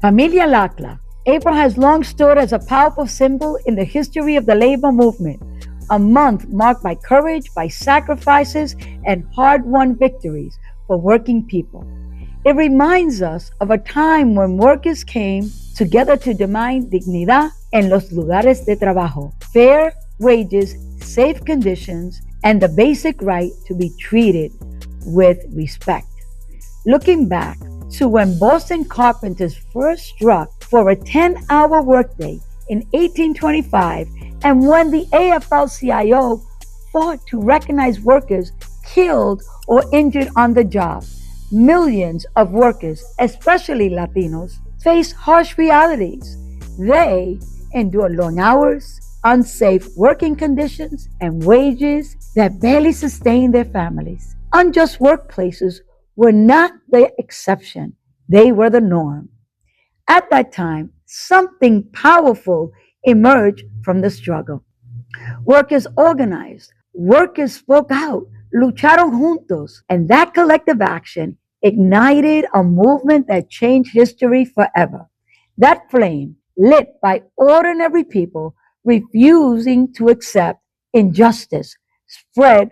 Familia Lacla. April has long stood as a powerful symbol in the history of the labor movement, a month marked by courage, by sacrifices, and hard-won victories for working people. It reminds us of a time when workers came together to demand dignidad en los lugares de trabajo, fair wages, safe conditions, and the basic right to be treated with respect. Looking back to when Boston carpenters first struck for a 10-hour workday in 1825, and when the AFL-CIO fought to recognize workers killed or injured on the job, millions of workers, especially Latinos, face harsh realities. They endure long hours, unsafe working conditions, and wages that barely sustain their families. Unjust workplaces were not the exception, they were the norm. At that time, something powerful emerged from the struggle. Workers organized, workers spoke out, lucharon juntos, and that collective action ignited a movement that changed history forever. That flame, lit by ordinary people refusing to accept injustice, spread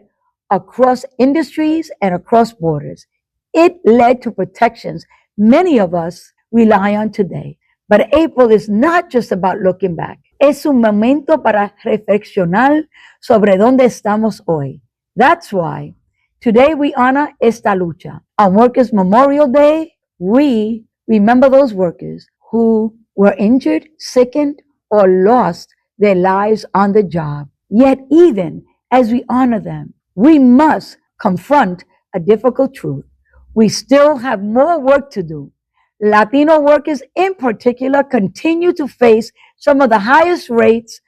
across industries and across borders. It led to protections many of us rely on today. But April is not just about looking back. Es un momento para reflexionar sobre dónde estamos hoy. That's why today we honor esta lucha. On Workers' Memorial Day, we remember those workers who were injured, sickened, or lost their lives on the job. Yet even as we honor them, we must confront a difficult truth. We still have more work to do. Latino workers in particular continue to face some of the highest rates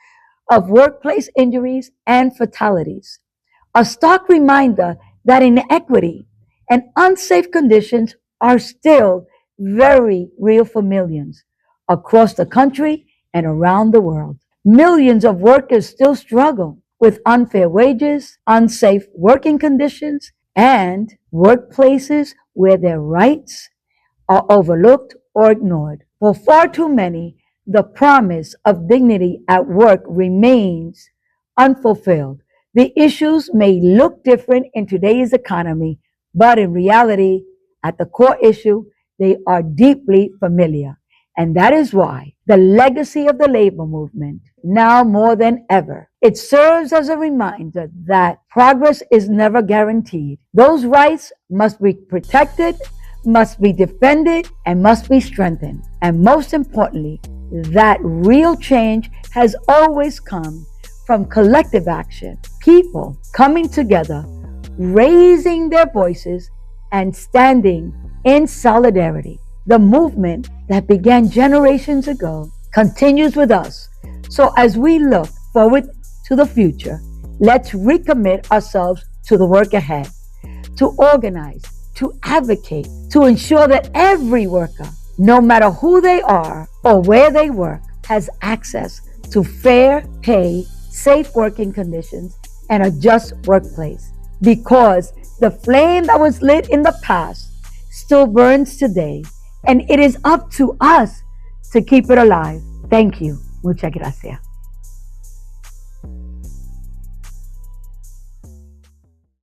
of workplace injuries and fatalities. A stark reminder that inequity and unsafe conditions are still very real for millions across the country and around the world. Millions of workers still struggle with unfair wages, unsafe working conditions, and workplaces where their rights are overlooked or ignored. For far too many, the promise of dignity at work remains unfulfilled. The issues may look different in today's economy, but in reality, at the core issue, they are deeply familiar. And that is why the legacy of the labor movement, now more than ever, it serves as a reminder that progress is never guaranteed. Those rights must be protected, must be defended, and must be strengthened. And most importantly, that real change has always come from collective action, people coming together, raising their voices, and standing in solidarity. The movement that began generations ago continues with us. So as we look forward to the future, let's recommit ourselves to the work ahead, to organize, to advocate, to ensure that every worker, no matter who they are or where they work, has access to fair pay, safe working conditions, and a just workplace. Because the flame that was lit in the past still burns today, and it is up to us to keep it alive. Thank you. Muchas gracias.